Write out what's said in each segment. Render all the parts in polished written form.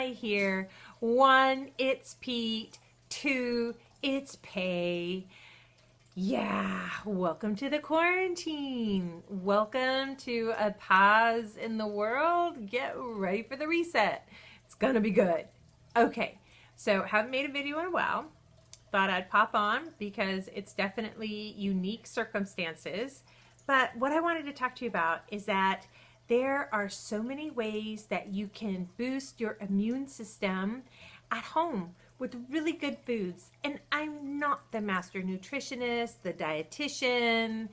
I hear? 1, it's Pete. 2, it's Pay. Yeah, welcome to the quarantine. Welcome to a pause in the world. Get ready for the reset. It's gonna be good. Okay, so haven't made a video in a while. Thought I'd pop on because it's definitely unique circumstances. But what I wanted to talk to you about is that there are so many ways that you can boost your immune system at home with really good foods. And I'm not the master nutritionist, the dietitian,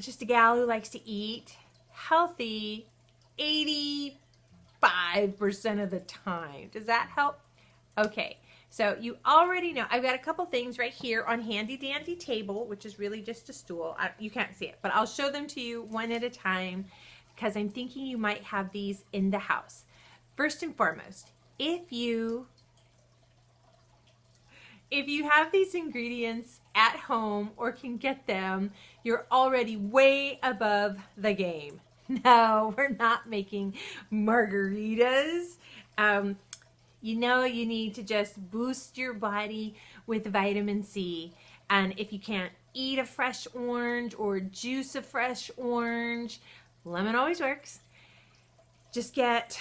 just a gal who likes to eat healthy 85% of the time. Does that help? Okay, so you already know I've got a couple things right here on handy dandy table, which is really just a stool. You can't see it, but I'll show them to you one at a time because I'm thinking you might have these in the house. First and foremost, if you have these ingredients at home or can get them, you're already way above the game. No, we're not making margaritas. You know you need to just boost your body with vitamin C. And if you can't eat a fresh orange or juice a fresh orange, lemon always works. Just get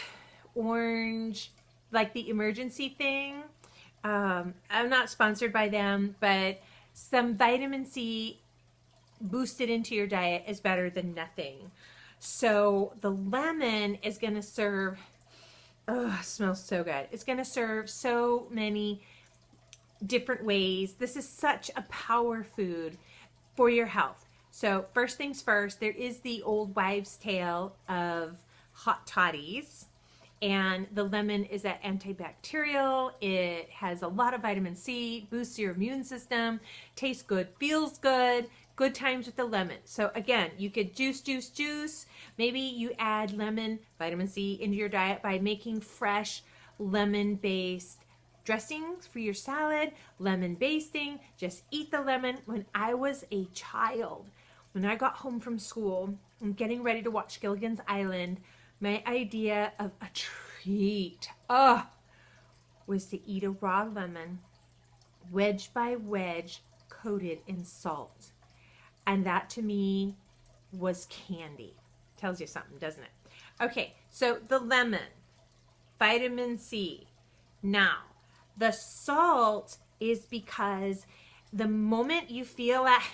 orange, like the emergency thing. I'm not sponsored by them, but some vitamin C boosted into your diet is better than nothing. So the lemon is going to serve, oh, it smells so good. It's going to serve so many different ways. This is such a power food for your health. So first things first, there is the old wives' tale of hot toddies. And the lemon is that antibacterial. It has a lot of vitamin C, boosts your immune system, tastes good, feels good, good times with the lemon. So again, you could juice. Maybe you add lemon, vitamin C into your diet by making fresh lemon-based dressings for your salad, lemon basting, just eat the lemon. When I was a child, when I got home from school and getting ready to watch Gilligan's Island, my idea of a treat, was to eat a raw lemon, wedge by wedge, coated in salt. And that to me was candy. Tells you something, doesn't it? Okay, so the lemon, vitamin C. Now, the salt is because the moment you feel that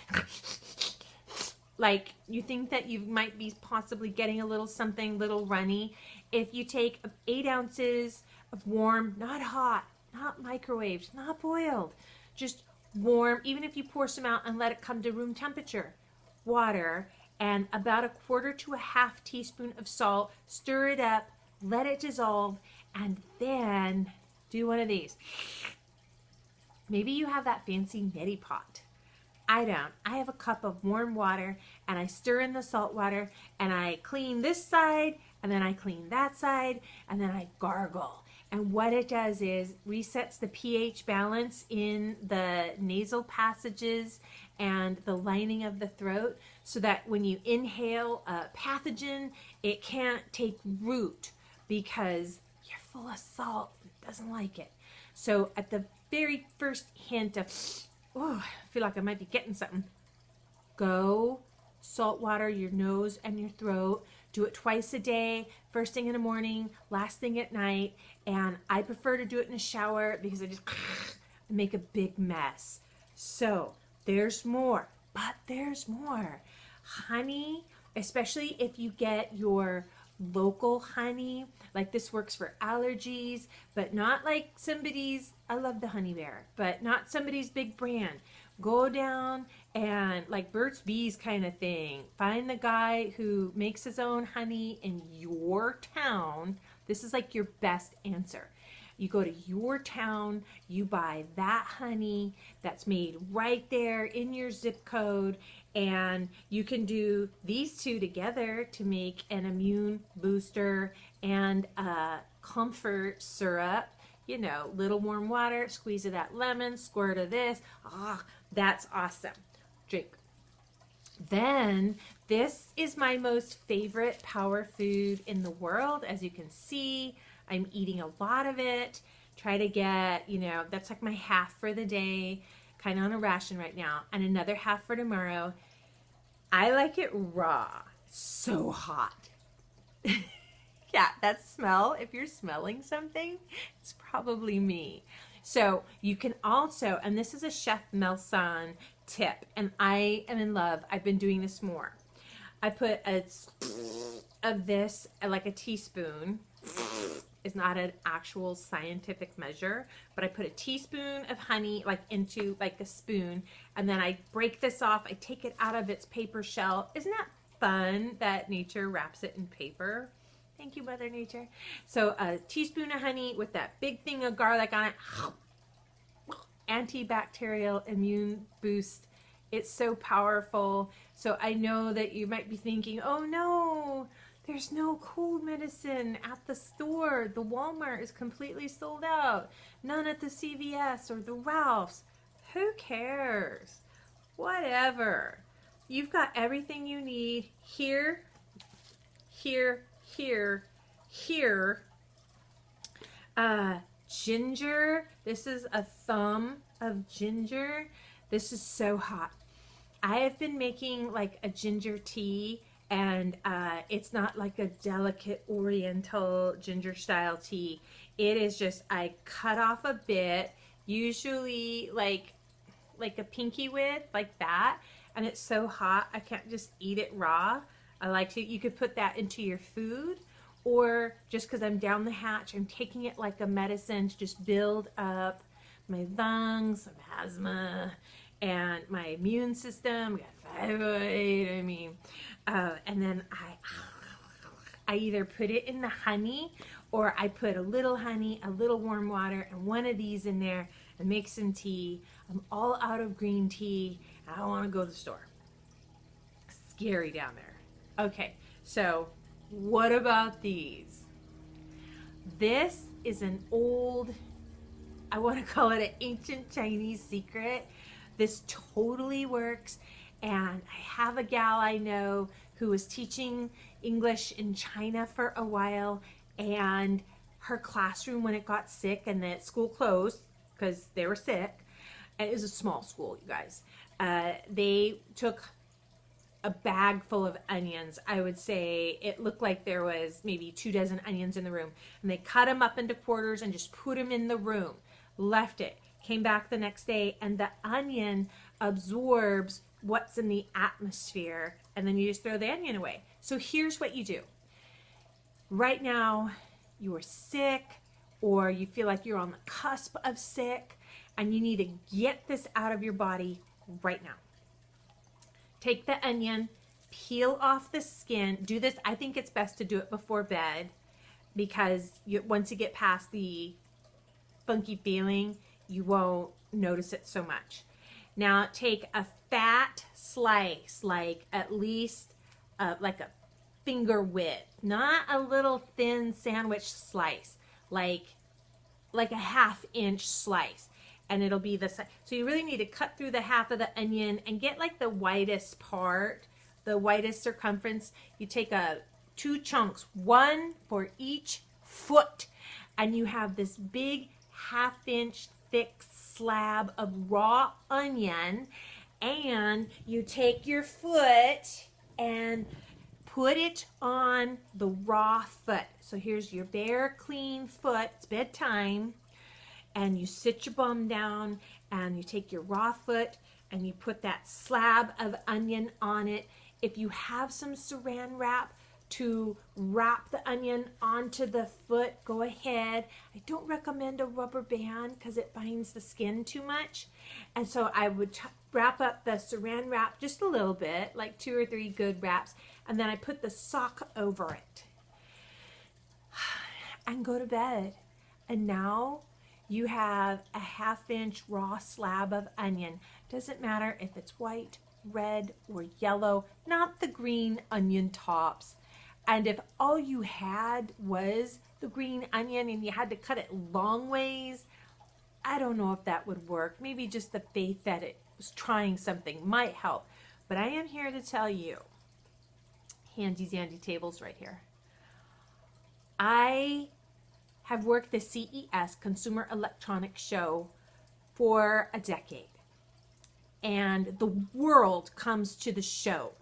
like you think that you might be possibly getting a little something, little runny, if you take 8 ounces of warm, not hot, not microwaved, not boiled, just warm, even if you pour some out and let it come to room temperature, water, and about 1/4 to 1/2 teaspoon of salt, stir it up, let it dissolve, and then do one of these. Maybe you have that fancy neti pot. I don't. I have a cup of warm water and I stir in the salt water and I clean this side and then I clean that side and then I gargle. And what it does is resets the pH balance in the nasal passages and the lining of the throat so that when you inhale a pathogen, it can't take root because you're full of salt. It doesn't like it. So at the very first hint of, oh, I feel like I might be getting something, go salt water your nose and your throat. Do it twice a day, first thing in the morning, last thing at night. And I prefer to do it in the shower because I just make a big mess. So there's more, but there's more. Honey, especially if you get your local honey, like this works for allergies, but not like somebody's, I love the Honey Bear, but not somebody's big brand. Go down and like Burt's Bees kind of thing. Find the guy who makes his own honey in your town. This is like your best answer. You go to your town, you buy that honey that's made right there in your zip code, and you can do these two together to make an immune booster and a comfort syrup. You know, little warm water, squeeze of that lemon, squirt of this. Ah, that's awesome. Drink. Then, this is my most favorite power food in the world. As you can see, I'm eating a lot of it. Try to get, you know, that's like my half for the day, kind of on a ration right now, and another half for tomorrow. I like it raw, so hot. Yeah, that smell, if you're smelling something, it's probably me. So you can also, and this is a Chef Melson tip, and I am in love. I've been doing this more. I put of this, like a teaspoon. Is not an actual scientific measure, but I put a teaspoon of honey like into like a spoon, and then I break this off. I take it out of its paper shell. Isn't that fun that nature wraps it in paper? Thank you, Mother Nature. So a teaspoon of honey with that big thing of garlic on it. Antibacterial immune boost. It's so powerful. So I know that you might be thinking, oh no, there's no cold medicine at the store. The Walmart is completely sold out. None at the CVS or the Ralph's. Who cares? Whatever. You've got everything you need here, here, here. Ginger. This is a thumb of ginger. This is so hot. I have been making like a ginger tea, and it's not like a delicate oriental ginger style tea. It is just, I cut off a bit, usually like a pinky width, like that, and it's so hot I can't just eat it raw. I like to, you could put that into your food, or just because I'm down the hatch, I'm taking it like a medicine to just build up my lungs, some asthma, and my immune system. We got thyroid, I mean, and then I either put it in the honey, or I put a little honey, a little warm water, and one of these in there and make some tea. I'm all out of green tea. I don't want to go to the store. Scary down there. Okay, so what about these? This is an old, I want to call it an ancient Chinese secret. This totally works. And I have a gal I know who was teaching English in China for a while, and her classroom, when it got sick and the school closed because they were sick, and it was a small school, you guys, they took a bag full of onions. I would say it looked like there was maybe 2 dozen onions in the room, and they cut them up into quarters and just put them in the room, left it, came back the next day, and the onion absorbs what's in the atmosphere, and then you just throw the onion away. So here's what you do. Right now, you are sick, or you feel like you're on the cusp of sick, and you need to get this out of your body right now. Take the onion, peel off the skin. Do this, I think it's best to do it before bed, because once you get past the funky feeling, you won't notice it so much. Now take a fat slice, like at least like a finger width, not a little thin sandwich slice, like a 1/2 inch slice, and it'll be the size. So you really need to cut through the half of the onion and get like the widest part, the widest circumference. You take 2 chunks, 1 for each foot, and you have this big 1/2 inch thick slab of raw onion, and you take your foot and put it on the raw foot. So here's your bare, clean foot. It's bedtime. And you sit your bum down, and you take your raw foot and you put that slab of onion on it. If you have some saran wrap to wrap the onion onto the foot, go ahead. I don't recommend a rubber band because it binds the skin too much. And so I would wrap up the saran wrap just a little bit, like 2 or 3 good wraps, and then I put the sock over it and go to bed. And now you have a 1/2 inch raw slab of onion. Doesn't matter if it's white, red, or yellow, not the green onion tops. And if all you had was the green onion and you had to cut it long ways, I don't know if that would work. Maybe just the faith that it was trying something might help. But I am here to tell you, handy dandy tables right here, I have worked the CES, Consumer Electronics Show, for a decade. And the world comes to the show.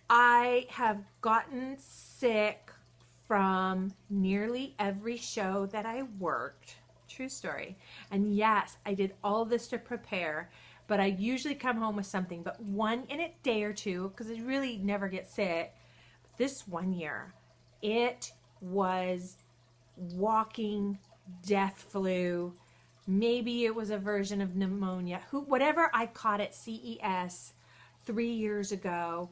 I have gotten sick from nearly every show that I worked. True story. And yes, I did all this to prepare, but I usually come home with something. But one in a day or two, because I really never get sick. This one year, it was walking death flu. Maybe it was a version of pneumonia. Whatever I caught at CES 3 years ago,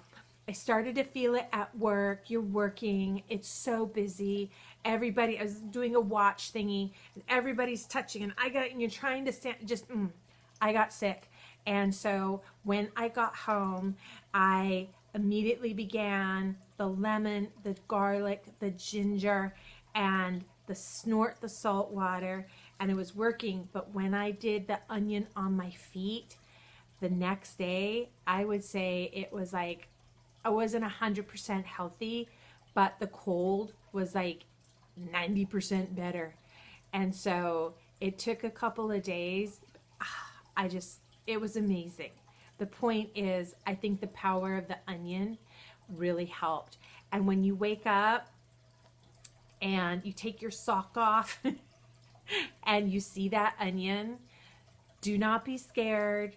I started to feel it at work. You're working. It's so busy. Everybody, I was doing a watch thingy, and everybody's touching, and and you're trying to stand, I got sick. And so when I got home, I immediately began the lemon, the garlic, the ginger, and snort the salt water, and it was working. But when I did the onion on my feet, the next day, I would say it was like, I wasn't 100% healthy, but the cold was like 90% better. And so it took a couple of days. It was amazing. The point is, I think the power of the onion really helped. And when you wake up and you take your sock off and you see that onion, do not be scared.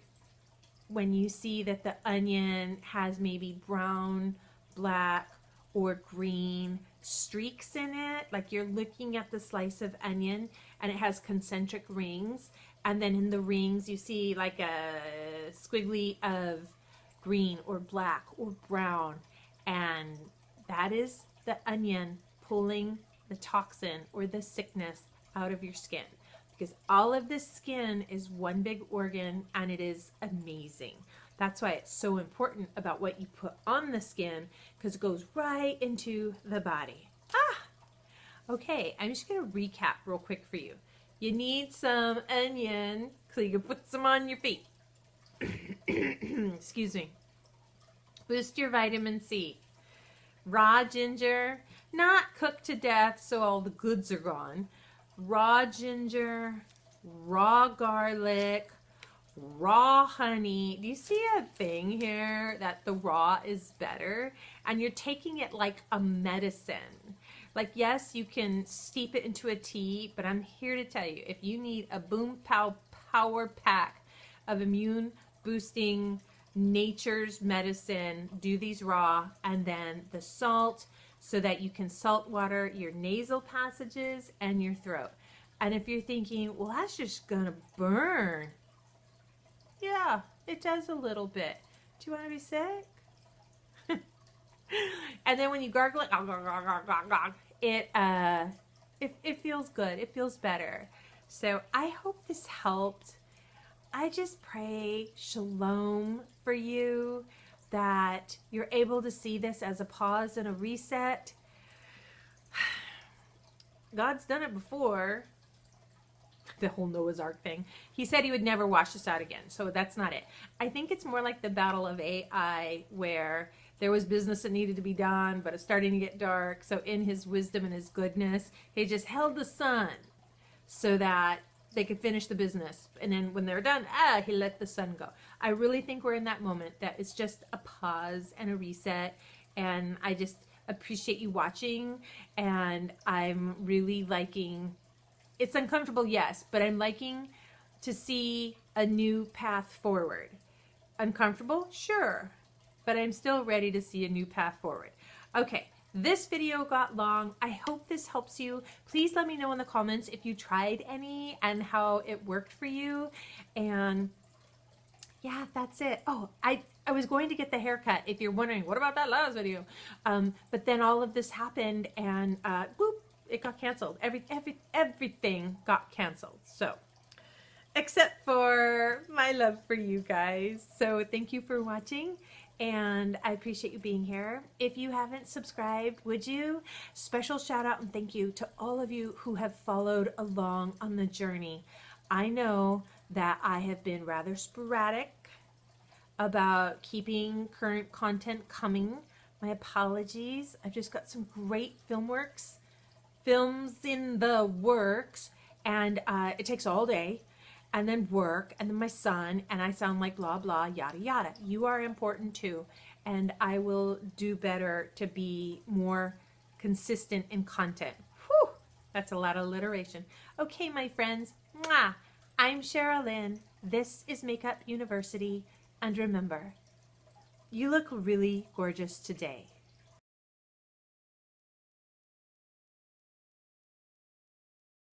When you see that the onion has maybe brown, black, or green streaks in it, like you're looking at the slice of onion and it has concentric rings, and then in the rings you see like a squiggly of green or black or brown, and that is the onion pulling the toxin or the sickness out of your skin. Because all of this skin is one big organ, and it is amazing. That's why it's so important about what you put on the skin, because it goes right into the body. Okay, I'm just going to recap real quick for you. You need some onion so you can put some on your feet. Excuse me. Boost your vitamin C. Raw ginger, not cooked to death so all the goods are gone. Raw ginger, raw garlic, raw honey. Do you see a thing here that the raw is better? And you're taking it like a medicine. Like, yes, you can steep it into a tea, but I'm here to tell you, if you need a boom pow power pack of immune boosting nature's medicine, do these raw, and then the salt, so that you can salt water your nasal passages and your throat. And if you're thinking, well, that's just gonna burn. Yeah, it does a little bit. Do you want to be sick? And then when you gargle it, it feels good. It feels better. So I hope this helped. I just pray shalom for you, that you're able to see this as a pause and a reset. God's done it before. The whole Noah's Ark thing. He said he would never wash us out again. So that's not it. I think it's more like the battle of AI, where there was business that needed to be done, but it's starting to get dark. So in his wisdom and his goodness, he just held the sun so that they could finish the business. And then when they're done, he let the sun go. I really think we're in that moment that it's just a pause and a reset. And I just appreciate you watching. And I'm really liking, it's uncomfortable, yes, but I'm liking to see a new path forward. Uncomfortable? Sure. But I'm still ready to see a new path forward. Okay. This video got long. I hope this helps you. Please let me know in the comments if you tried any and how it worked for you. And yeah, that's it. Oh, I was going to get the haircut, if you're wondering, what about that last video? But then all of this happened, and boop, it got canceled. Everything got canceled. So, except for my love for you guys. So thank you for watching. And I appreciate you being here. If you haven't subscribed, would you? Special shout out and thank you to all of you who have followed along on the journey. I know that I have been rather sporadic about keeping current content coming, My apologies. I've just got some great films in the works, and it takes all day, and then work, and then my son, and I sound like blah, blah, yada, yada. You are important too, and I will do better to be more consistent in content. Whew, that's a lot of alliteration. Okay, my friends, mwah. I'm Cheryl Lynn. This is Makeup University, and remember, you look really gorgeous today.